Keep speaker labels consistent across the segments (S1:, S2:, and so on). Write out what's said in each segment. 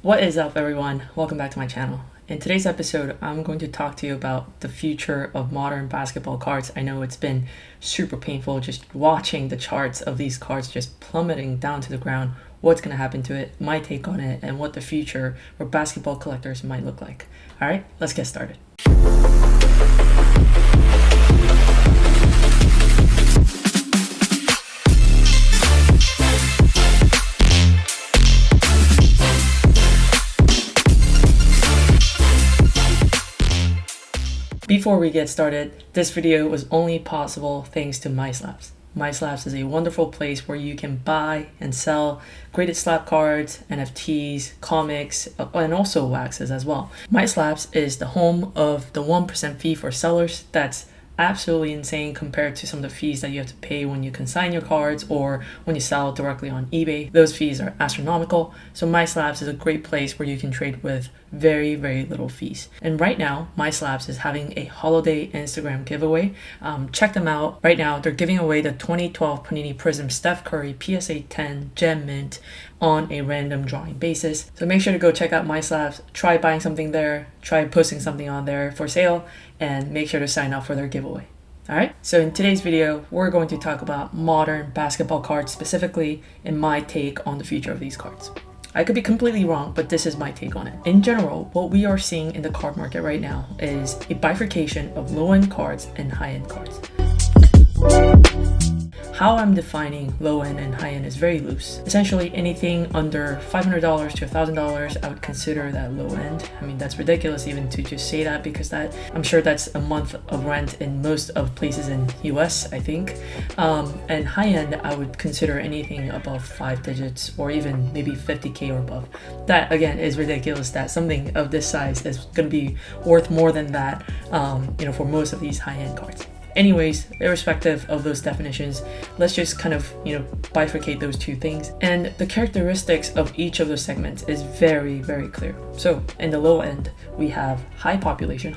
S1: What is up, everyone? Welcome back to my channel. In today's episode, I'm going to talk to you about the future of modern basketball cards. I know it's been super painful just watching the charts of these cards just plummeting down to the ground, what's going to happen to it, my take on it, and what the future for basketball collectors might look like. All right, let's get started. Before we get started, this video was only possible thanks to MySlabs. MySlabs is a wonderful place where you can buy and sell graded slab cards, NFTs, comics, and also waxes as well. MySlabs is the home of the 1% fee for sellers. That's absolutely insane compared to some of the fees that you have to pay when you consign your cards or when you sell directly on eBay. Those fees are astronomical. So MySlabs is a great place where you can trade with very little fees. And right now, MySlabs is having a holiday Instagram giveaway. Check them out. Right now, they're giving away the 2012 Panini Prism Steph Curry PSA 10 Gem Mint on a random drawing basis. So make sure to go check out MySlabs, try buying something there, try posting something on there for sale, and make sure to sign up for their giveaway. Alright, so in today's video, we're going to talk about modern basketball cards specifically and my take on the future of these cards. I could be completely wrong, but this is my take on it. In general, what we are seeing in the card market right now is a bifurcation of low-end cards and high-end cards. How I'm defining low-end and high-end is very loose. Essentially, anything under $500 to $1,000, I would consider that low-end. I mean, that's ridiculous even to just say that because I'm sure that's a month of rent in most of places in US, I think. And high-end, I would consider anything above 5 digits or even maybe 50K or above. That, again, is ridiculous that something of this size is going to be worth more than that, for most of these high-end cards. Anyways, irrespective of those definitions, let's just kind of, bifurcate those two things. And the characteristics of each of those segments is very clear. So in the low end, we have high population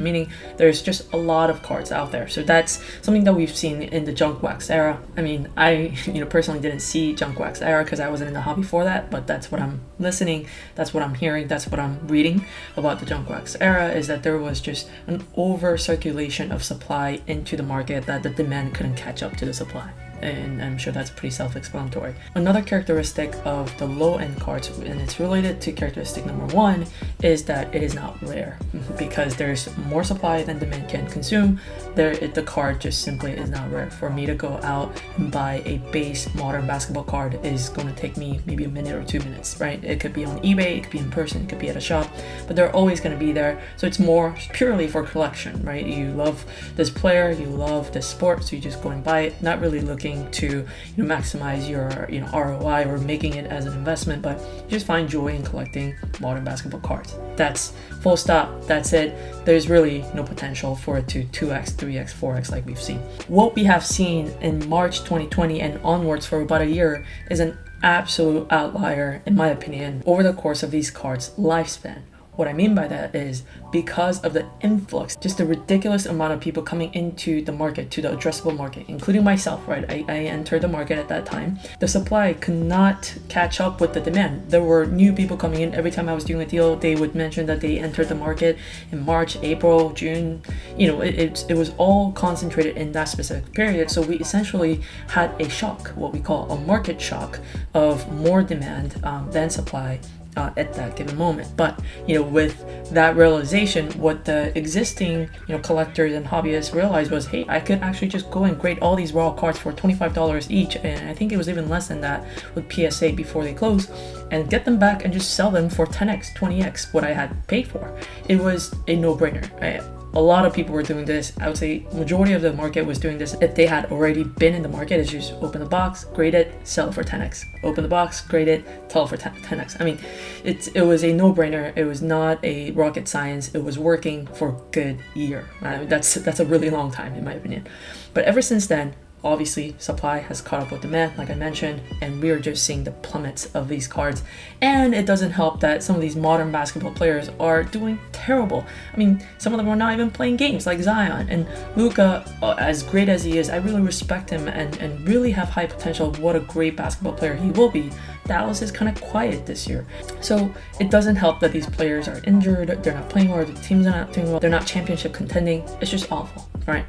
S1: meaning there's just a lot of cards out there. So that's something that we've seen in the junk wax era. I mean, I personally didn't see junk wax era because I wasn't in the hobby for that, but that's what I'm listening, that's what I'm hearing, that's what I'm reading about the junk wax era, is that there was just an over circulation of supply into the market that the demand couldn't catch up to the supply. And I'm sure that's pretty self-explanatory. Another characteristic of the low-end cards, and it's related to characteristic number 1, is that it is not rare because there's more supply than demand can consume. The card just simply is not rare. For me to go out and buy a base modern basketball card is going to take me maybe a minute or 2 minutes, right? It could be on eBay, it could be in person, it could be at a shop, but they're always going to be there. So it's more purely for collection, right? You love this player, you love this sport, so you just go and buy it, not really looking to maximize your ROI or making it as an investment, but you just find joy in collecting modern basketball cards. That's full stop. That's it. There's really no potential for it to 2x, 3x, 4x like we've seen. What we have seen in March 2020 and onwards for about a year is an absolute outlier, in my opinion, over the course of these cards' lifespan. What I mean by that is because of the influx, just the ridiculous amount of people coming into the market, to the addressable market, including myself, right? I entered the market at that time. The supply could not catch up with the demand. There were new people coming in. Every time I was doing a deal, they would mention that they entered the market in March, April, June. It was all concentrated in that specific period. So we essentially had a shock, what we call a market shock of more demand than supply at that given moment. But with that realization, what the existing collectors and hobbyists realized was, hey, I could actually just go and grade all these raw cards for $25 each, and I think it was even less than that with PSA before they closed, and get them back and just sell them for 10x, 20x what I had paid for. It was a no-brainer. A lot of people were doing this. I would say majority of the market was doing this. If they had already been in the market, it's just open the box, grade it, sell it for 10x. Open the box, grade it, sell it for 10x. I mean, it was a no-brainer. It was not a rocket science. It was working for a good year. That's a really long time in my opinion. But ever since then, obviously supply has caught up with demand, like I mentioned, and we're just seeing the plummets of these cards. And it doesn't help that some of these modern basketball players are doing terrible. I mean, some of them are not even playing games, like Zion. And Luka, as great as he is, I really respect him and really have high potential of what a great basketball player he will be. Dallas is kind of quiet this year. So it doesn't help that these players are injured, they're not playing well, the teams are not doing well, they're not championship contending. It's just awful, right?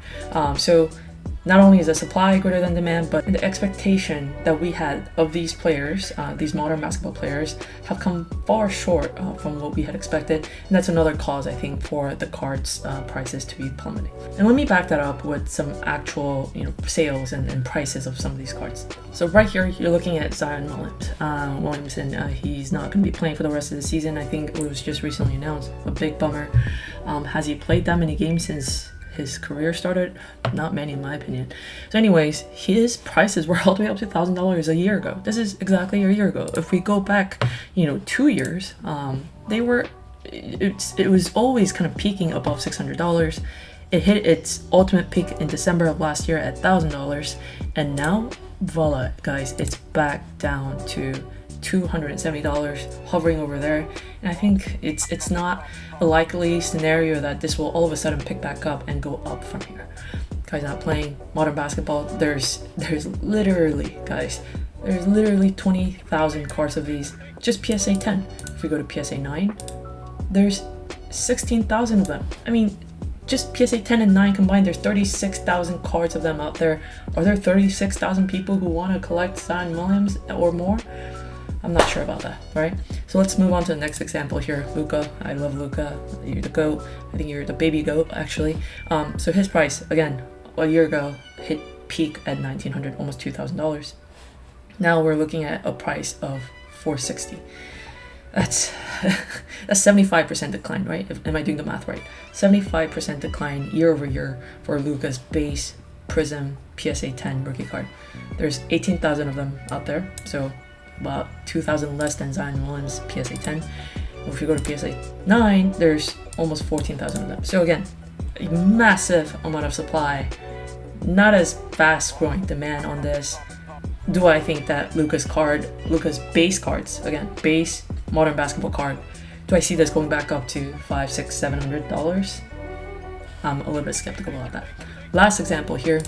S1: So not only is the supply greater than demand, but the expectation that we had of these players, these modern basketball players, have come far short from what we had expected. And that's another cause, I think, for the cards prices to be plummeting. And let me back that up with some actual, sales and prices of some of these cards. So right here, you're looking at Zion Williamson. He's not going to be playing for the rest of the season. I think it was just recently announced. A big bummer. Has he played that many games since his career started? Not many, in my opinion. So anyways, his prices were all the way up to $1,000 a year ago. This is exactly a year ago. If we go back 2 years, it was always kind of peaking above $600. It hit its ultimate peak in December of last year at $1,000, and now voila, guys, it's back down to $270, hovering over there. And I think it's not a likely scenario that this will all of a sudden pick back up and go up from here. Guys, not playing modern basketball, there's literally 20,000 cards of these, just PSA 10. If we go to PSA 9, there's 16,000 of them. I mean, just PSA 10 and 9 combined, there's 36,000 cards of them out there. Are there 36,000 people who want to collect Zion Williams or more? I'm not sure about that, right? So let's move on to the next example here. Luka. I love Luka. You're the GOAT. I think you're the baby GOAT, actually. So his price, again, a year ago, hit peak at $1,900, almost $2,000. Now we're looking at a price of $460. That's 75% decline, right? Am I doing the math right? 75% decline year over year for Luka's base Prism PSA 10 rookie card. There's 18,000 of them out there, so about 2,000 less than Zion Williams PSA 10. If you go to PSA 9, there's almost 14,000 of them. So again, a massive amount of supply, not as fast growing demand on this. Do I think that Luka's base cards, again, base modern basketball card, do I see this going back up to $500, $600, $700? I'm a little bit skeptical about that. Last example here,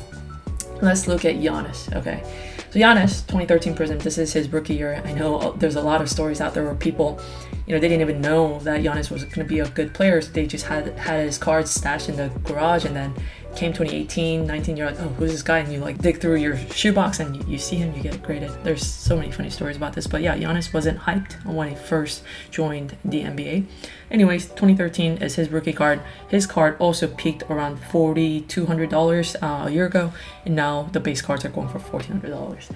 S1: let's look at Giannis. Okay, so Giannis, 2013 Prism, this is his rookie year. I know there's a lot of stories out there where people, they didn't even know that Giannis was going to be a good player. So they just had his cards stashed in the garage, and then came 2018, 19, you're like, oh, who's this guy? And you dig through your shoebox and you see him, you get graded. There's so many funny stories about this, but yeah, Giannis wasn't hyped when he first joined the NBA. Anyways, 2013 is his rookie card. His card also peaked around $4,200 a year ago, and now the base cards are going for $1,400.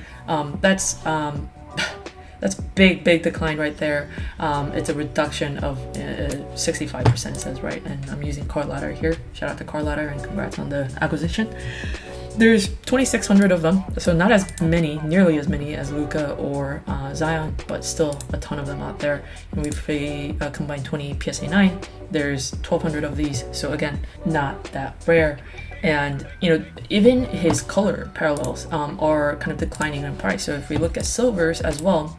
S1: That's big decline right there. It's a reduction of 65%, it says, right? And I'm using Card Ladder here. Shout out to Card Ladder and congrats on the acquisition. There's 2,600 of them, so not as many, nearly as many as Luka or Zion, but still a ton of them out there. And if we combine 20 PSA 9, there's 1,200 of these. So again, not that rare. And even his color parallels are kind of declining in price. So if we look at silvers as well,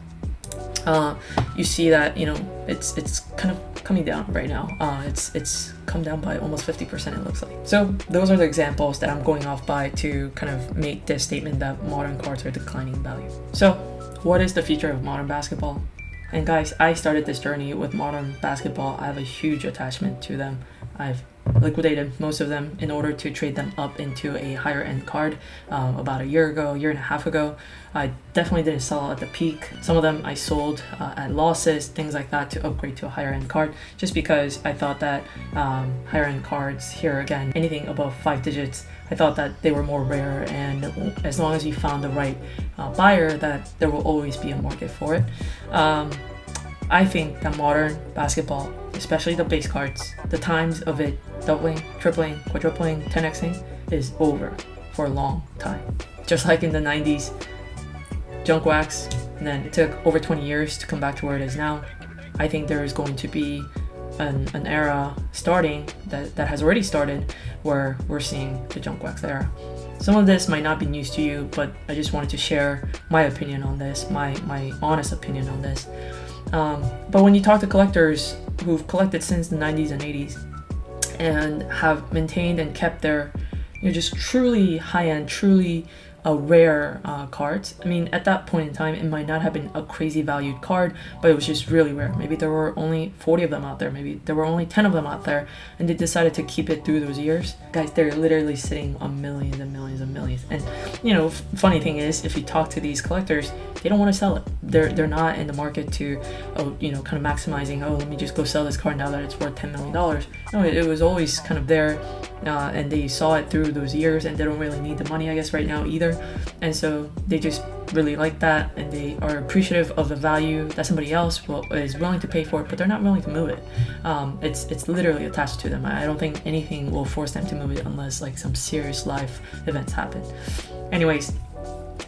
S1: you see that it's kind of coming down right now. It's come down by almost 50%, it looks like. So those are the examples that I'm going off by to kind of make this statement that modern cards are declining in value. So what is the future of modern basketball? And guys, I started this journey with modern basketball. I have a huge attachment to them. I've liquidated most of them in order to trade them up into a higher end card about a year and a half ago. I definitely didn't sell at the peak. Some of them I sold at losses, things like that, to upgrade to a higher end card, just because I thought that higher end cards here, again, anything above 5 digits, I thought that they were more rare, and as long as you found the right buyer, that there will always be a market for it. I think that modern basketball, especially the base cards, the times of it doubling, tripling, quadrupling, 10xing is over for a long time. Just like in the 90s, junk wax, and then it took over 20 years to come back to where it is now. I think there is going to be an era starting that has already started where we're seeing the junk wax era. Some of this might not be news to you, but I just wanted to share my opinion on this, my honest opinion on this. But when you talk to collectors who've collected since the 90s and 80s and have maintained and kept their just truly high-end, truly rare cards. I mean, at that point in time, it might not have been a crazy valued card, but it was just really rare. Maybe there were only 40 of them out there. Maybe there were only 10 of them out there, and they decided to keep it through those years. Guys, they're literally sitting on millions and millions and millions. And you know, funny thing is, if you talk to these collectors, they don't want to sell it. They're not in the market to, you know, kind of maximizing, oh, let me just go sell this card now that it's worth $10 million. No, it was always kind of there, and they saw it through those years, and they don't really need the money, I guess, right now either. And so they just really like that, and they are appreciative of the value that somebody else is willing to pay for it, but they're not willing to move it. It's literally attached to them. I don't think anything will force them to move it unless like some serious life events happen. Anyways,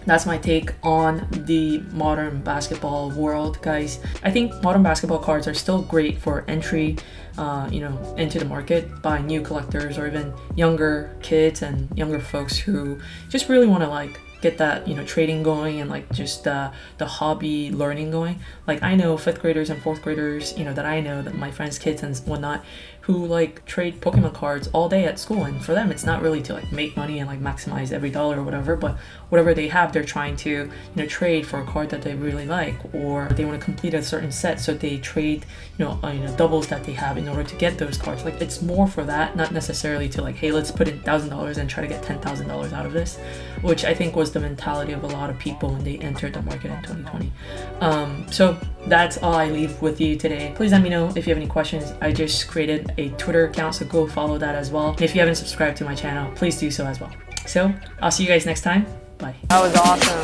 S1: that's my take on the modern basketball world, guys. I think modern basketball cards are still great for entry, you know, into the market by new collectors or even younger kids and younger folks who just really want to like get that, you know, trading going and like just the hobby learning going. Like I know 5th graders and 4th graders, you know, that I know, that my friends' kids and whatnot, who like trade Pokemon cards all day at school, and for them it's not really to like make money and like maximize every dollar or whatever, but whatever they have, they're trying to, you know, trade for a card that they really like, or they want to complete a certain set, so they trade, you know, doubles that they have in order to get those cards. Like it's more for that, not necessarily to like, hey, let's put in $1,000 and try to get $10,000 out of this, which I think was the mentality of a lot of people when they entered the market in 2020. So that's all I leave with you today. Please let me know if you have any questions. I just created a Twitter account, so go follow that as well. And if you haven't subscribed to my channel, please do so as well. So I'll see you guys next time. Bye.
S2: That was awesome.